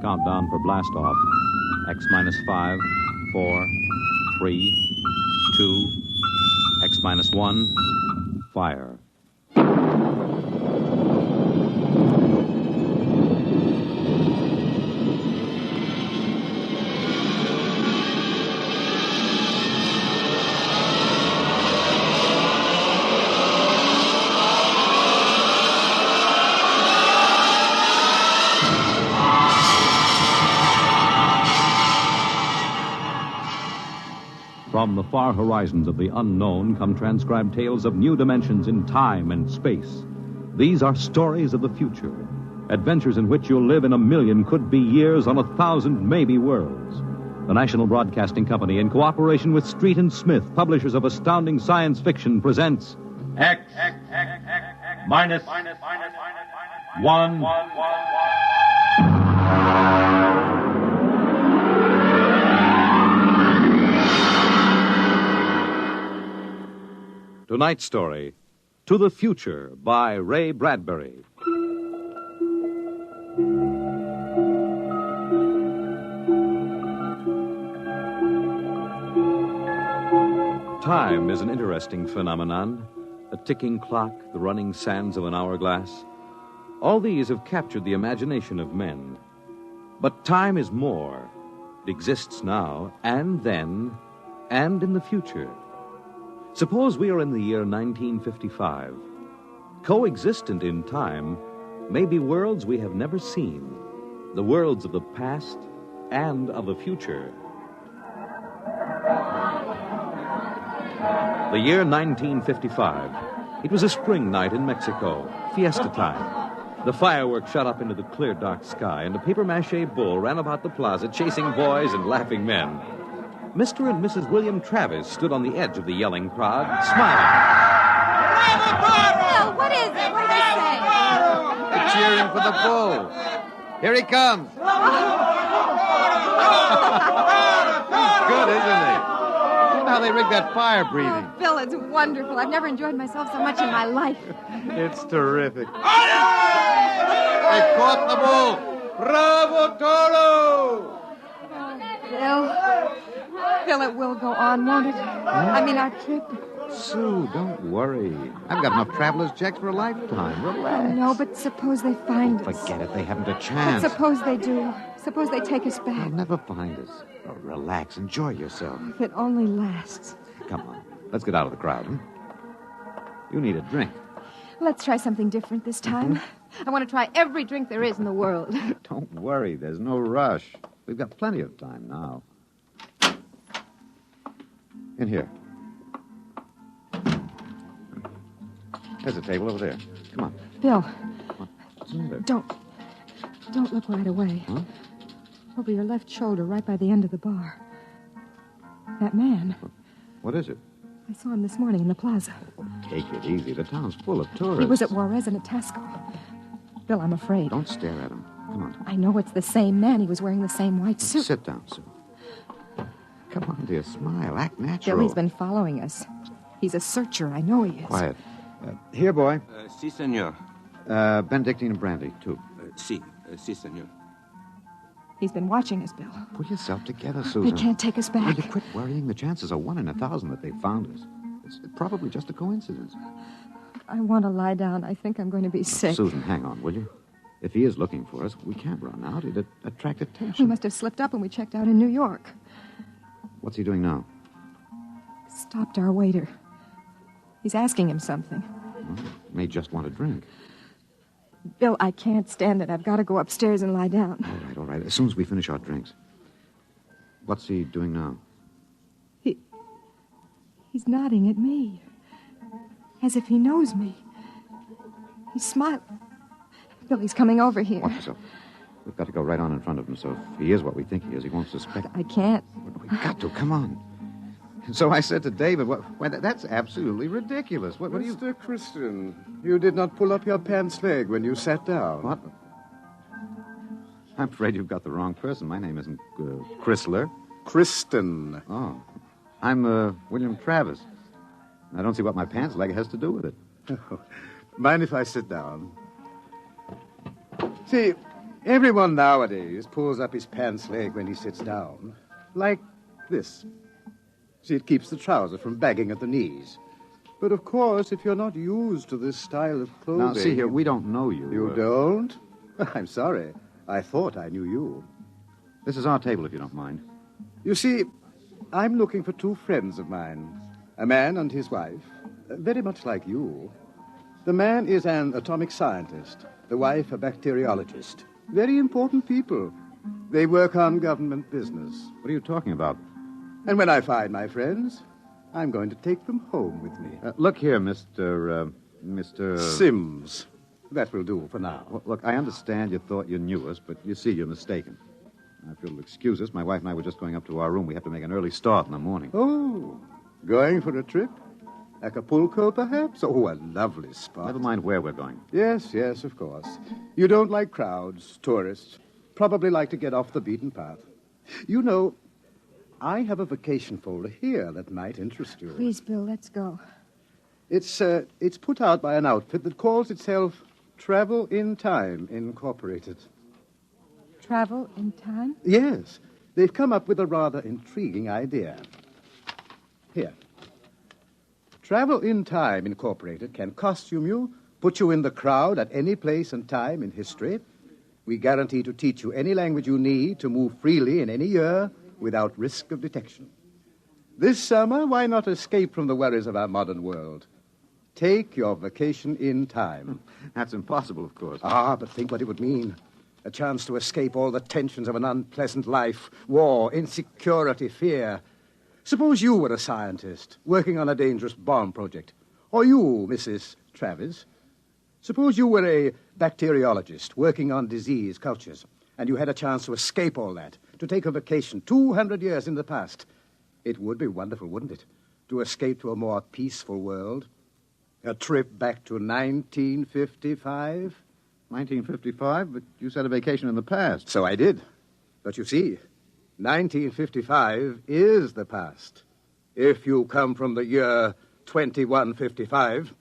Countdown for blast off. X minus 5, 4, 3, 2, X minus 1, fire. From the far horizons of the unknown come transcribed tales of new dimensions in time and space. These are stories of the future, adventures in which you'll live in a million could-be years on 1,000 maybe worlds. The National Broadcasting Company, in cooperation with Street and Smith, publishers of astounding science fiction, presents X minus 1. Tonight's story, To the Future, by Ray Bradbury. Time is an interesting phenomenon. A ticking clock, the running sands of an hourglass. All these have captured the imagination of men. But time is more. It exists now, and then, and in the future. Suppose we are in the year 1955. Coexistent in time may be worlds we have never seen, the worlds of the past and of the future. The year 1955. It was a spring night in Mexico, fiesta time. The fireworks shot up into the clear, dark sky, and a papier-mâché bull ran about the plaza chasing boys and laughing men. Mr. and Mrs. William Travis stood on the edge of the yelling crowd, smiling. Bill, what is it? What are they saying? They're cheering for the bull. Here he comes. He's good, isn't he? You know how they rigged that fire breathing. Bill, it's wonderful. I've never enjoyed myself so much in my life. It's terrific. They caught the bull. Bravo, Toro! Bill, it will go on, won't it? I mean, our trip. Sue, don't worry. I've got enough traveler's checks for a lifetime. Relax. No, but suppose they find us. Forget it. They haven't a chance. But suppose they do. Suppose they take us back. They'll never find us. Oh, relax. Enjoy yourself. If it only lasts. Come on. Let's get out of the crowd, huh? You need a drink. Let's try something different this time. I want to try every drink there is in the world. Don't worry. There's no rush. We've got plenty of time now. In here. There's a table over there. Come on. Bill. What's the matter? Don't look right away. Huh? Over your left shoulder, right by the end of the bar. That man. What is it? I saw him this morning in the plaza. Take it easy. The town's full of tourists. He was at Juarez and at Tasco. Bill, I'm afraid. Don't stare at him. Come on. I know it's the same man. He was wearing the same white suit. Sit down, Sue. Come on, dear. Smile. Act natural. Bill, he's been following us. He's a searcher. I know he is. Quiet. Here, boy. Si, senor. Benedictine and brandy, too. Si, senor. He's been watching us, Bill. Pull yourself together, Susan. They can't take us back. Will you quit worrying? The chances are 1 in 1,000 that they found us. It's probably just a coincidence. I want to lie down. I think I'm going to be sick. Susan, hang on, will you? If he is looking for us, we can't run out. It'd attract attention. He must have slipped up when we checked out in New York. What's he doing now? Stopped our waiter. He's asking him something. Well, may just want a drink. Bill, I can't stand it. I've got to go upstairs and lie down. All right. As soon as we finish our drinks. What's he doing now? He's nodding at me. As if he knows me. He's smiling. Bill, he's coming over here. Watch yourself. We've got to go right on in front of him, so if he is what we think he is, he won't suspect. I can't. We've got to. Come on. So I said to David, that's absolutely ridiculous. What do you... Mr. Christian, you did not pull up your pants leg when you sat down. What? I'm afraid you've got the wrong person. My name isn't Chrysler. Kristen. Oh. I'm William Travis. I don't see what my pants leg has to do with it. Oh, mind if I sit down? See, Everyone nowadays pulls up his pants leg when he sits down. Like this. See, it keeps the trouser from bagging at the knees. But, of course, if you're not used to this style of clothing... Now, see here, we don't know you. You don't? I'm sorry. I thought I knew you. This is our table, if you don't mind. You see, I'm looking for two friends of mine. A man and his wife. Very much like you. The man is an atomic scientist. The wife, a bacteriologist. Very important people. They work on government business. What are you talking about? And when I find my friends, I'm going to take them home with me. Look here, Mr. Sims. That will do for now. Well, look, I understand you thought you knew us, but you see you're mistaken. If you'll excuse us, my wife and I were just going up to our room. We have to make an early start in the morning. Oh, going for a trip? Acapulco, perhaps? Oh, a lovely spot. Never mind where we're going. Yes, of course. You don't like crowds, tourists. Probably like to get off the beaten path. You know, I have a vacation folder here that might interest you. Please, Bill, let's go. It's put out by an outfit that calls itself Travel in Time, Incorporated. Travel in time? Yes. They've come up with a rather intriguing idea. Here. Travel in Time, Incorporated can costume you, put you in the crowd at any place and time in history. We guarantee to teach you any language you need to move freely in any year without risk of detection. This summer, why not escape from the worries of our modern world? Take your vacation in time. That's impossible, of course. But think what it would mean. A chance to escape all the tensions of an unpleasant life, war, insecurity, fear. Suppose you were a scientist working on a dangerous bomb project. Or you, Mrs. Travis. Suppose you were a bacteriologist working on disease cultures, and you had a chance to escape all that, to take a vacation 200 years in the past. It would be wonderful, wouldn't it? To escape to a more peaceful world. A trip back to 1955. 1955? But you said a vacation in the past. So I did. But you see, 1955 is the past. If you come from the year 2155.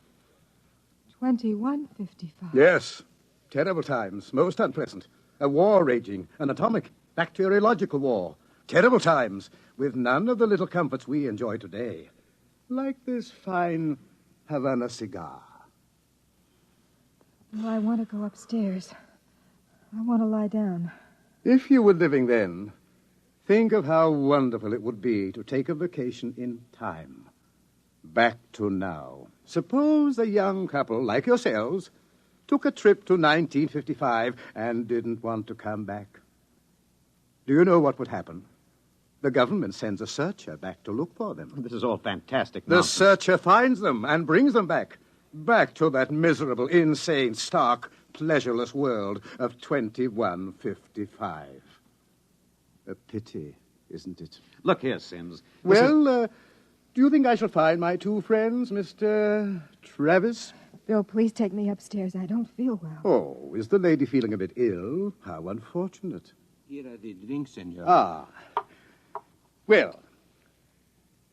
2155? Yes. Terrible times, most unpleasant. A war raging, an atomic, bacteriological war. Terrible times, with none of the little comforts we enjoy today. Like this fine Havana cigar. Well, I want to go upstairs. I want to lie down. If you were living then, think of how wonderful it would be to take a vacation in time. Back to now. Suppose a young couple like yourselves took a trip to 1955 and didn't want to come back. Do you know what would happen? The government sends a searcher back to look for them. This is all fantastic The nonsense. searcher finds them and brings them back. Back to that miserable, insane, stark, pleasureless world of 2155. A pity, isn't it? Look here, Sims. Well, do you think I shall find my two friends, Mr. Travis? Bill, please take me upstairs. I don't feel well. Oh, is the lady feeling a bit ill? How unfortunate. Here are the drinks, senor. Ah. Well,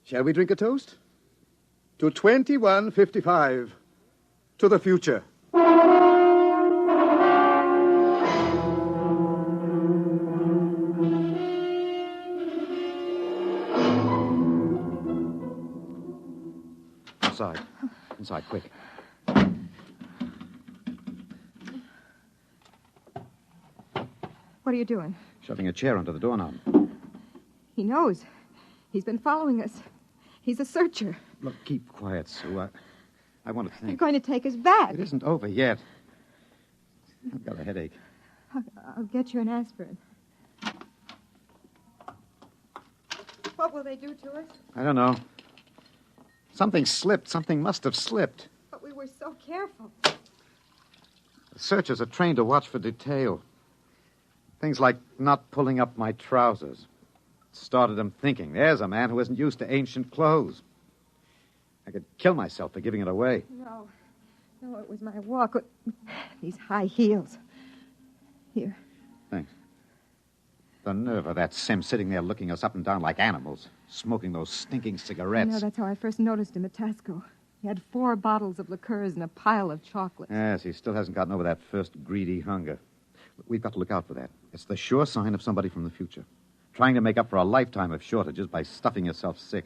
shall we drink a toast? To 2155. To the future. Inside. Inside, quick. What are you doing? Shoving a chair under the doorknob. He knows. He's been following us. He's a searcher. Look, keep quiet, Sue. I want to They're think. going to take us back. It isn't over yet. I've got a headache. I'll get you an aspirin. What will they do to us? I don't know. Something slipped. Something must have slipped. But we were so careful. The searchers are trained to watch for detail. Things like not pulling up my trousers. Started them thinking, there's a man who isn't used to ancient clothes. I could kill myself for giving it away. No, it was my walk. These high heels. Here. Thanks. The nerve of that Sim sitting there looking us up and down like animals, smoking those stinking cigarettes. I know, that's how I first noticed him at Tasco. He had 4 bottles of liqueurs and a pile of chocolates. Yes, he still hasn't gotten over that first greedy hunger. We've got to look out for that. It's the sure sign of somebody from the future. Trying to make up for a lifetime of shortages by stuffing yourself sick.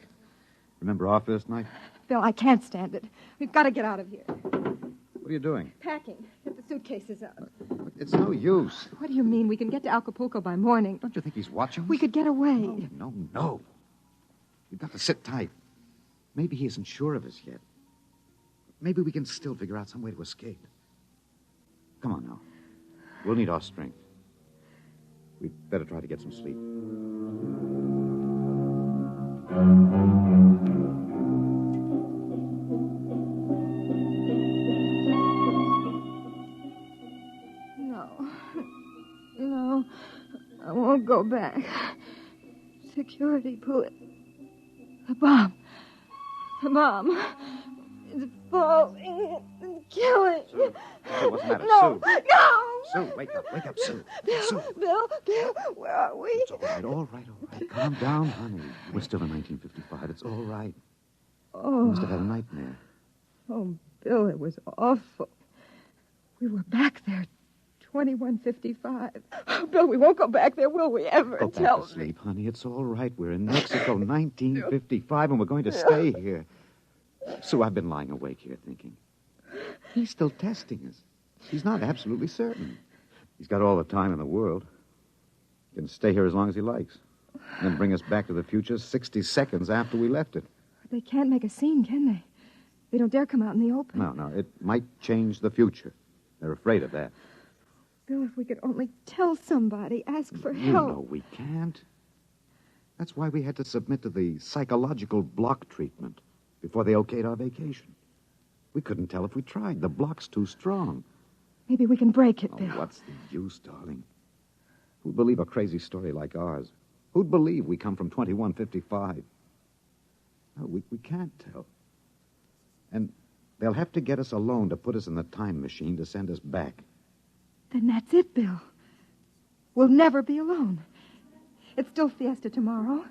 Remember our first night? Bill, I can't stand it. We've got to get out of here. What are you doing? Packing. Get the suitcases up. It's no use. What do you mean? We can get to Acapulco by morning. Don't you think he's watching us? We could get away. No. We've got to sit tight. Maybe he isn't sure of us yet. Maybe we can still figure out some way to escape. Come on now. We'll need our strength. We'd better try to get some sleep. No, I won't go back. Security, pull it. The bomb is falling and killing. Sue, what's the matter? No, Sue. no. Sue, wake up, Sue. Sue. Bill, where are we? It's all right. Calm down, honey. We're still in 1955. It's all right. Oh. You must have had a nightmare. Oh, Bill, it was awful. We were back there, 2155. Oh, Bill, we won't go back there, will we ever? Go Tell back to me. sleep, honey. It's all right. We're in Mexico, 1955, and we're going to stay here. Sue, I've been lying awake here thinking. He's still testing us. He's not absolutely certain. He's got all the time in the world. He can stay here as long as he likes. And then bring us back to the future 60 seconds after we left it. They can't make a scene, can they? They don't dare come out in the open. No. It might change the future. They're afraid of that. Bill, if we could only tell somebody, ask for You help. know we can't. That's why we had to submit to the psychological block treatment before they okayed our vacation. We couldn't tell if we tried. The block's too strong. Maybe we can break it, Oh, Bill. what's the use, darling? Who'd believe a crazy story like ours? Who'd believe we come from 2155? No, we can't tell. And they'll have to get us a loan to put us in the time machine to send us back. Then that's it, Bill. We'll never be alone. It's still fiesta tomorrow.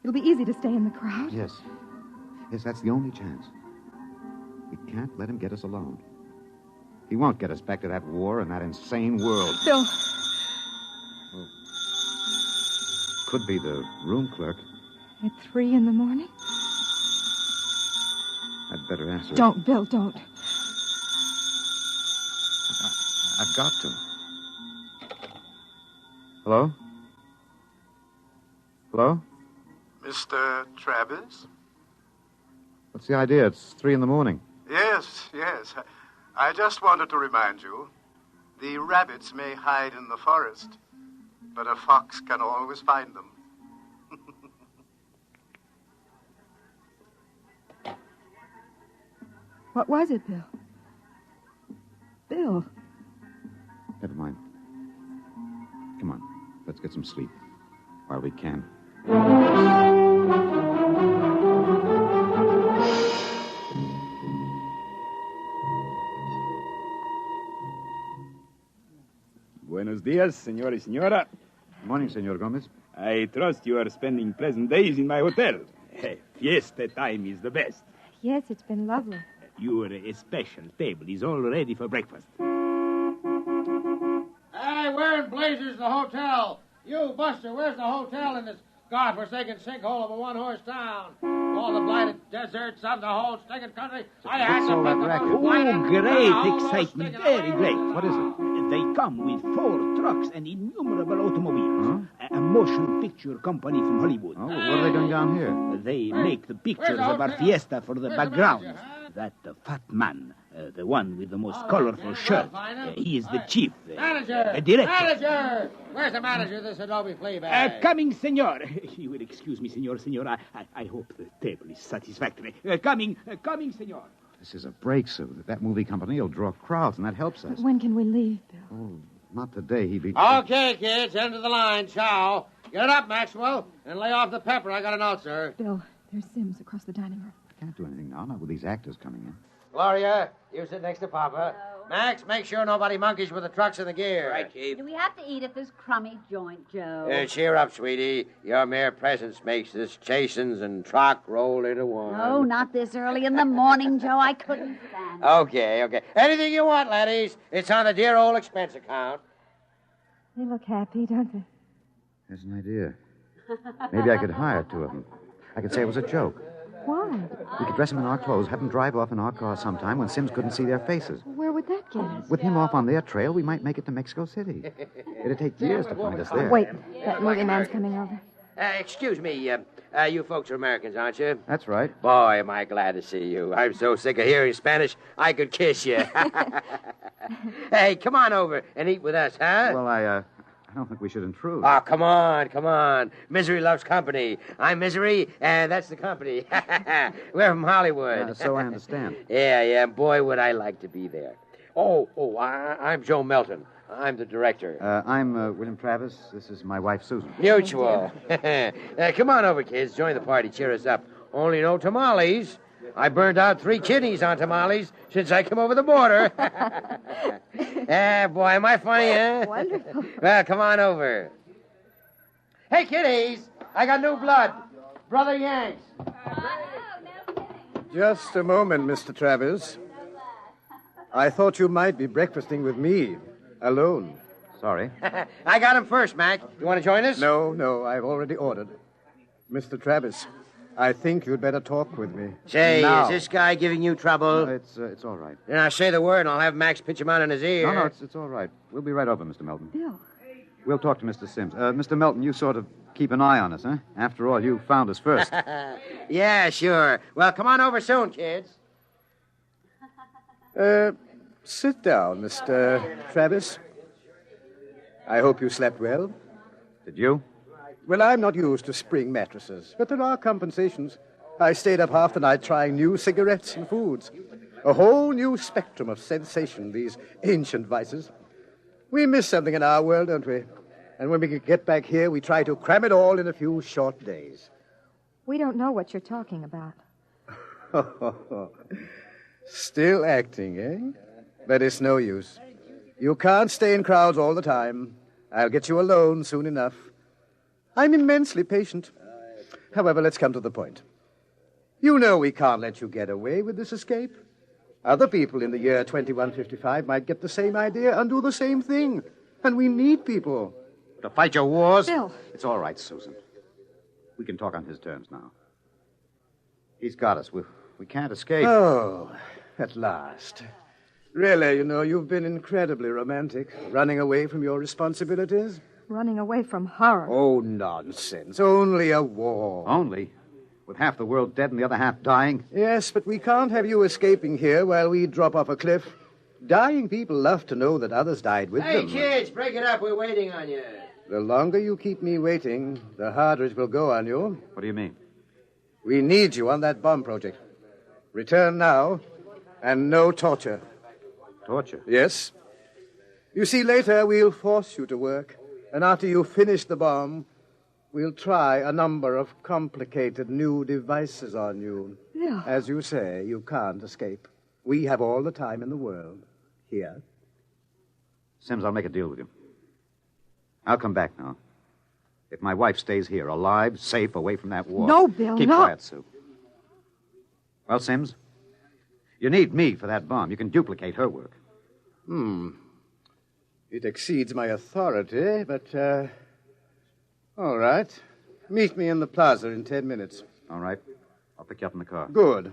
It'll be easy to stay in the crowd. Yes, that's the only chance. We can't let him get us alone. He won't get us back to that war and that insane world. Bill. Could be the room clerk. At 3 in the morning? I'd better answer. Don't, Bill, don't. I've got to. Hello? Hello? Mr. Travis? What's the idea? It's 3 in the morning. Yes. I just wanted to remind you, the rabbits may hide in the forest, but a fox can always find them. What was it, Bill? Bill. Never mind. Come on. Let's get some sleep. While we can. Buenos dias, señor y señora. Good morning, Senor Gomez. I trust you are spending pleasant days in my hotel. Fiesta time is the best. Yes, it's been lovely. Your special table is all ready for breakfast. Hey, where in blazes the hotel? You, Buster, where's the hotel in this godforsaken sinkhole of a one-horse town? All the blighted deserts of the whole stinking country. I had to all that pick racket? up a blighted Oh, great almost excitement, stinking very away. great. What is it? They come with 4 trucks and innumerable automobiles. A motion picture company from Hollywood. Oh, what are they doing down here? They make the pictures the of our hotel? fiesta for the Where's the background. manager, huh? That fat man, the one with the most Oh, colorful okay, shirt, I'll find him. he is the Right. chief. Manager! Director. Manager! Where's the manager of this Adobe Fleabag? Coming, senor. You will excuse me, senor. I hope the table is satisfactory. Coming, senor. This is a break, Sue. That movie company will draw crowds, and that helps us. When can we leave, Bill? Oh, not today. He'd be... Okay, kids, end of the line. Ciao. Get up, Maxwell, and lay off the pepper. I got a note, sir. Bill, there's Sims across the dining room. Can't do anything now, not with these actors coming in. Gloria, you sit next to Papa. Max, make sure nobody monkeys with the trucks and the gear. Right, Chief. Do we have to eat at this crummy joint, Joe? Cheer up, sweetie. Your mere presence makes this chasins and truck roll into one. No, not this early in the morning, Joe. I couldn't stand it. Okay. Anything you want, laddies. It's on the dear old expense account. They look happy, don't they? There's an idea. Maybe I could hire two of them. I could say it was a joke. Why? We could dress them in our clothes, have them drive off in our car sometime when Sims couldn't see their faces. Where would that get us? With him off on their trail, we might make it to Mexico City. It'd take years to find us there. Wait, that movie man's coming over. Excuse me, you folks are Americans, aren't you? That's right. Boy, am I glad to see you. I'm so sick of hearing Spanish, I could kiss you. Hey, come on over and eat with us, huh? Well, I don't think we should intrude. Oh, come on. Misery loves company. I'm Misery, and that's the company. We're from Hollywood. So I understand. Yeah, boy, would I like to be there. I'm Joe Melton. I'm the director. I'm William Travis. This is my wife, Susan. Mutual. Come on over, kids. Join the party. Cheer us up. Only no tamales. I burned out 3 kidneys on tamales since I came over the border. Boy, am I funny, huh? Wonderful. Well, come on over. Hey, kiddies. I got new blood. Brother Yanks. Just a moment, Mr. Travis. I thought you might be breakfasting with me, alone. Sorry. I got him first, Mac. You want to join us? No, I've already ordered. Mr. Travis, I think you'd better talk with me. Say, now. Is this guy giving you trouble? It's all right. Then I say the word, and I'll have Max pitch him out in his ear. No, it's all right. We'll be right over, Mr. Melton. Bill. We'll talk to Mr. Sims. Mr. Melton, you sort of keep an eye on us, huh? After all, you found us first. Yeah, sure. Well, come on over soon, kids. Sit down, Mr. Travis. I hope you slept well. Did you? Well, I'm not used to spring mattresses, but there are compensations. I stayed up half the night trying new cigarettes and foods. A whole new spectrum of sensation, these ancient vices. We miss something in our world, don't we? And when we get back here, we try to cram it all in a few short days. We don't know what you're talking about. Still acting, eh? But it's no use. You can't stay in crowds all the time. I'll get you alone soon enough. I'm immensely patient. However, let's come to the point. You know we can't let you get away with this escape. Other people in the year 2155 might get the same idea and do the same thing. And we need people. To fight your wars? Bill. It's all right, Susan. We can talk on his terms now. He's got us. We can't escape. Oh, at last. Really, you've been incredibly romantic, running away from your responsibilities. Running away from horror. Oh, nonsense. Only a war. Only? With half the world dead and the other half dying? Yes, but we can't have you escaping here while we drop off a cliff. Dying people love to know that others died with them. Hey, kids, break it up. We're waiting on you. The longer you keep me waiting, the harder it will go on you. What do you mean? We need you on that bomb project. Return now, and no torture. Torture? Yes. You see, later we'll force you to work. And after you finish the bomb, we'll try a number of complicated new devices on you. Yeah. As you say, you can't escape. We have all the time in the world. Here. Sims, I'll make a deal with you. I'll come back now. If my wife stays here, alive, safe, away from that war. No, Bill, Keep no. quiet, Sue. Well, Sims, you need me for that bomb. You can duplicate her work. It exceeds my authority, but, all right. Meet me in the plaza in 10 minutes. All right. I'll pick you up in the car. Good.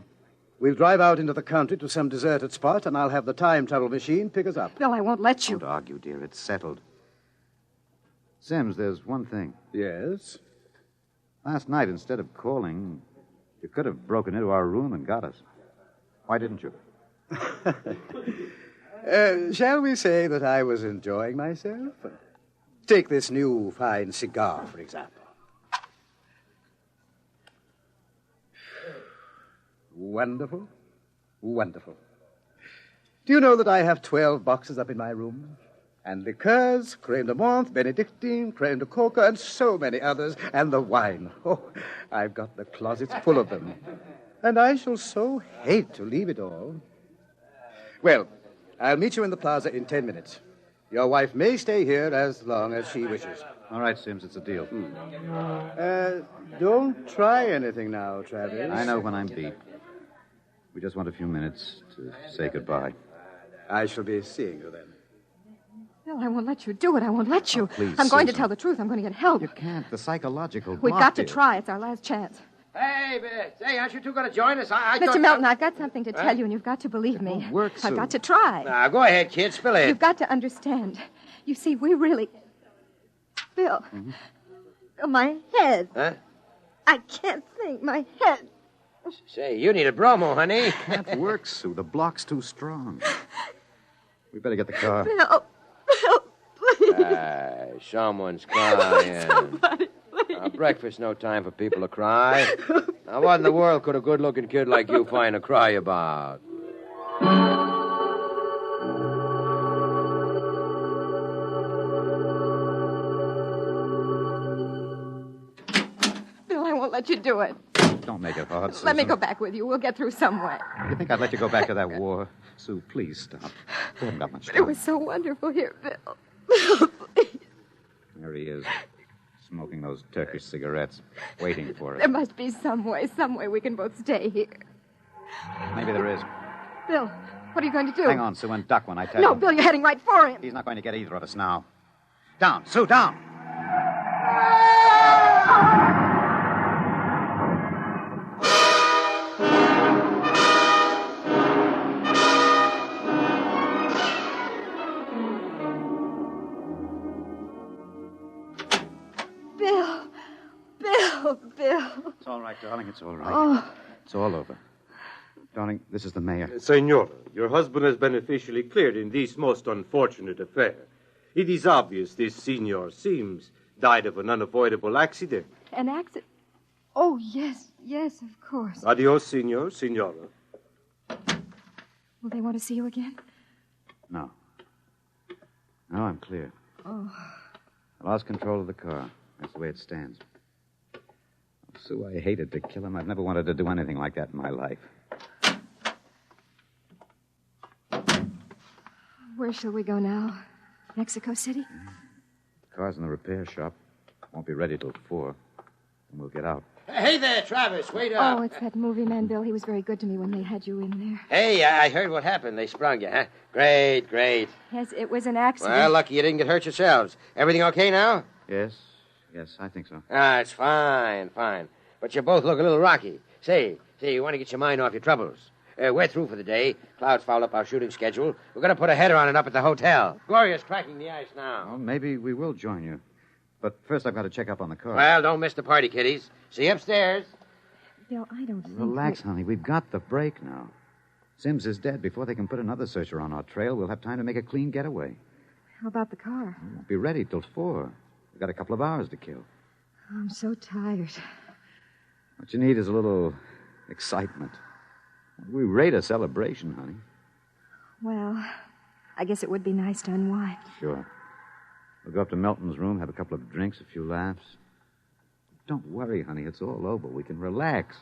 We'll drive out into the country to some deserted spot, and I'll have the time travel machine pick us up. Bill, I won't let you. Don't argue, dear. It's settled. Sims, there's one thing. Yes? Last night, instead of calling, you could have broken into our room and got us. Why didn't you? Shall we say that I was enjoying myself? Take this new fine cigar, for example. Wonderful. Wonderful. Do you know that I have 12 boxes up in my room? And liqueurs, creme de menthe, Benedictine, creme de coca, and so many others. And the wine. Oh, I've got the closets full of them. And I shall so hate to leave it all. Well, I'll meet you in the plaza in 10 minutes. Your wife may stay here as long as she wishes. All right, Sims, it's a deal. Don't try anything now, Travis. I know when I'm beat. We just want a few minutes to say goodbye. I shall be seeing you then. Bill, I won't let you do it. I won't let you. Please, I'm going to Susan. tell the truth. I'm going to get help. You can't. The psychological We've block got to here. try. It's our last chance. Hey, aren't you two going to join us? I Mr. thought- Melton, I've got something to tell you, and you've got to believe me. won't work, I've Sue. got to try. Now, go ahead, kid. Spill it. You've got to understand. You see, we really... Bill. Bill, my head. Huh? I can't think. My head. Say, you need a bromo, honey. Can't work, Sue. The block's too strong. We better get the car. Bill. Bill, please. Someone's crying. Somebody, please. Breakfast, no time for people to cry. Now, what in the world could a good-looking kid like you find to cry about? Bill, I won't let you do it. Don't make it hard, Susan. Let me go back with you. We'll get through some way. You think I'd let you go back to that war? Sue, please stop. We haven't got much But time. it was so wonderful here, Bill. Bill, please. There he is, smoking those Turkish cigarettes, waiting for There it. must be some way we can both stay here. Maybe there is. Bill, what are you going to do? Hang on, Sue, and duck when I tell No, you. Bill, you're heading right for him. He's not going to get either of us now. Down, Sue, down. Bill. It's all right, darling. It's all right. Oh. It's all over. Darling, this is the mayor. Senora, your husband has been officially cleared in this most unfortunate affair. It is obvious this senor seems died of an unavoidable accident. An accident? Oh, yes, of course. Adios, senor, senora. Will they want to see you again? No. No, I'm clear. Oh. I lost control of the car. That's the way it stands. Sue, I hated to kill him. I've never wanted to do anything like that in my life. Where shall we go now? Mexico City? The car's in the repair shop. Won't be ready till 4. And we'll get out. Hey there, Travis. Wait up. Oh, it's that movie man, Bill. He was very good to me when they had you in there. Hey, I heard what happened. They sprung you, huh? Great. Yes, it was an accident. Well, lucky you didn't get hurt yourselves. Everything okay now? Yes, I think so. It's fine. But you both look a little rocky. Say, you want to get your mind off your troubles. We're through for the day. Cloud's fouled up our shooting schedule. We're going to put a header on it up at the hotel. Gloria's cracking the ice now. Well, maybe we will join you. But first I've got to check up on the car. Well, don't miss the party, kiddies. See you upstairs. Bill, I don't think... Relax, honey. We've got the break now. Sims is dead. Before they can put another searcher on our trail, we'll have time to make a clean getaway. How about the car? We won't be ready till 4. We've got a couple of hours to kill. I'm so tired. What you need is a little excitement. We rate a celebration, honey. Well, I guess it would be nice to unwind. Sure. We'll go up to Melton's room, have a couple of drinks, a few laughs. Don't worry, honey. It's all over. We can relax.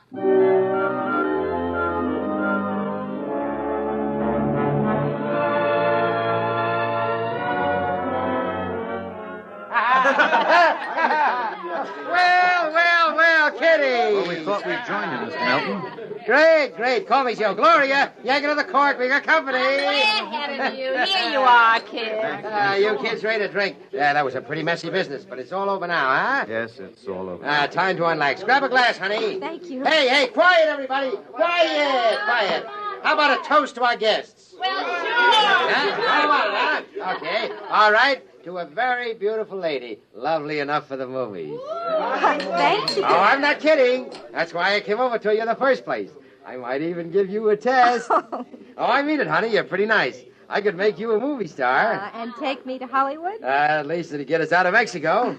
Well, kiddies. Well, we thought we'd join you, Mr. Melton. Great. Call me Joe. Gloria, yank it to the court. We got company. Way ahead of you. Here you are, kid. You kids ready to drink? That was a pretty messy business, but it's all over now, huh? Yes, it's all over. Time to unlax. Grab a glass, honey. Thank you. Hey, quiet, everybody. Quiet. How about a toast to our guests? Well, sure. How about it, huh? Okay. All right. To a very beautiful lady. Lovely enough for the movies. Thank you. Oh, I'm not kidding. That's why I came over to you in the first place. I might even give you a test. Oh, I mean it, honey. You're pretty nice. I could make you a movie star. And take me to Hollywood? At least it'd get us out of Mexico.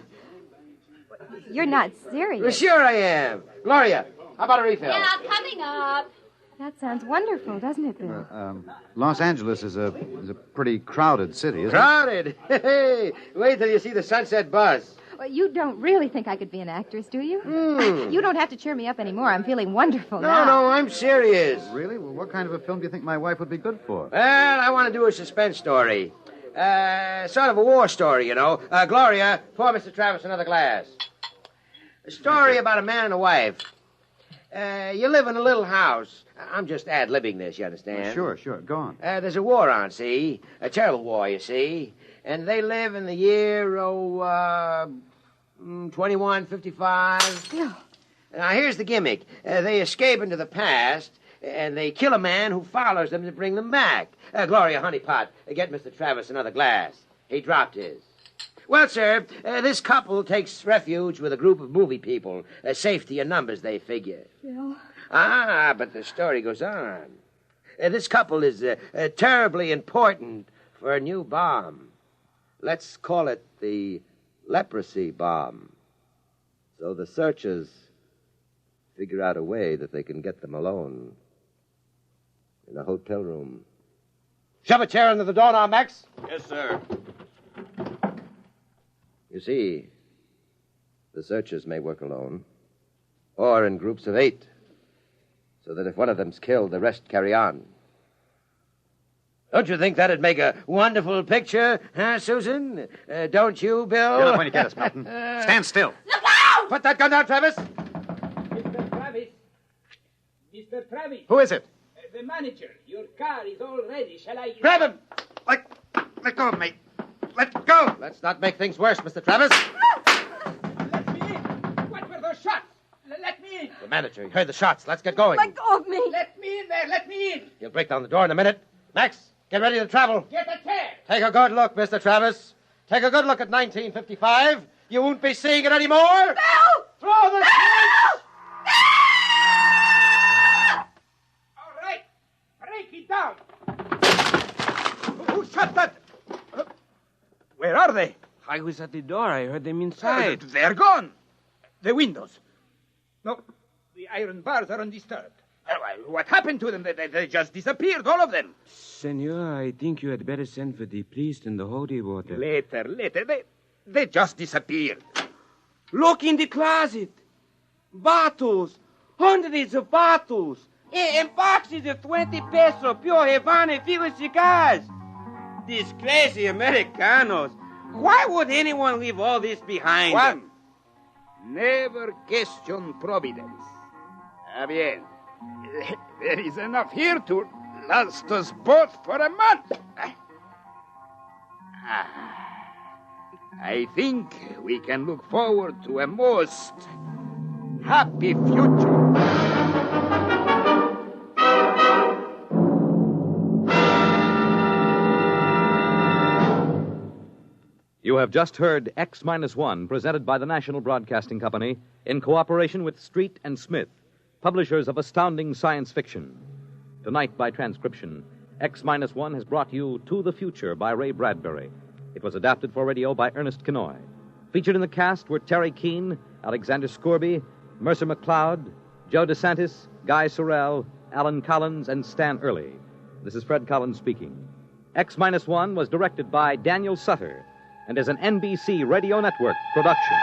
You're not serious. Well, sure I am. Gloria, how about a refill? Yeah, coming up. That sounds wonderful, doesn't it, Bill? Los Angeles is a pretty crowded city, isn't Crowded? Hey, wait till you see the sunset buzz. Well, you don't really think I could be an actress, do you? Hmm. You don't have to cheer me up anymore. I'm feeling wonderful now. No, I'm serious. it? Really? Well, what kind of a film do you think my wife would be good for? Well, I want to do a suspense story. Sort of a war story, you know. Gloria, pour Mr. Travis another glass. A story about a man and a wife. You live in a little house. I'm just ad-libbing this, you understand? Sure. Go on. There's a war on, see? A terrible war, you see. And they live in the year, 2155. Bill. Now, here's the gimmick. They escape into the past, and they kill a man who follows them to bring them back. Gloria Honeypot, get Mr. Travis another glass. He dropped his. Well, sir, this couple takes refuge with a group of movie people. Safety in numbers, they figure. Bill. Ah, but the story goes on. This couple is terribly important for a new bomb. Let's call it the leprosy bomb. So the searchers figure out a way that they can get them alone in a hotel room. Shove a chair under the door now, Max. Yes, sir. You see, the searchers may work alone or in groups of 8, so that if one of them's killed, the rest carry on. Don't you think that'd make a wonderful picture, huh, Susan? Don't you, Bill? Get up when you get us, Milton. Stand still. Look out! Put that gun down, Travis. Mr. Travis. Mr. Travis. Who is it? The manager. Your car is all ready. Shall I... Grab him! Let go of me. Let go! Let's not make things worse, Mr. Travis. Let me in. What were those shots? Let me in. The manager, he heard the shots. Let's get going. Let go of me. Let me in there. Let me in. He'll break down the door in a minute. Max, get ready to travel. Get a chair. Take a good look, Mr. Travis. Take a good look at 1955. You won't be seeing it anymore. Bill! Throw the switch! All right. Break it down. Who shot that? Where are they? I was at the door. I heard them inside. They're gone. The windows. No, the iron bars are undisturbed. What happened to them? They just disappeared, all of them. Senor, I think you had better send for the police and the holy water. Later. They just disappeared. Look in the closet. Bottles. Hundreds of bottles. And boxes of 20 peso pure Havana filled cigars. These crazy Americanos. Why would anyone leave all this behind? Juan, never question providence. Bien. There is enough here to last us both for a month. I think we can look forward to a most happy future. You have just heard X-1, presented by the National Broadcasting Company in cooperation with Street and Smith, publishers of astounding science fiction. Tonight, by transcription, X-1 has brought you To the Future by Ray Bradbury. It was adapted for radio by Ernest Kenoy. Featured in the cast were Terry Keane, Alexander Scourby, Mercer McLeod, Joe DeSantis, Guy Sorrell, Alan Collins, and Stan Early. This is Fred Collins speaking. X-1 was directed by Daniel Sutter and is an NBC Radio Network production.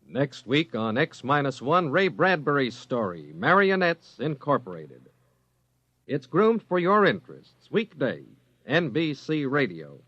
Next week on X-1, Ray Bradbury's story, Marionettes Incorporated. It's groomed for your interests. Weekday, NBC Radio.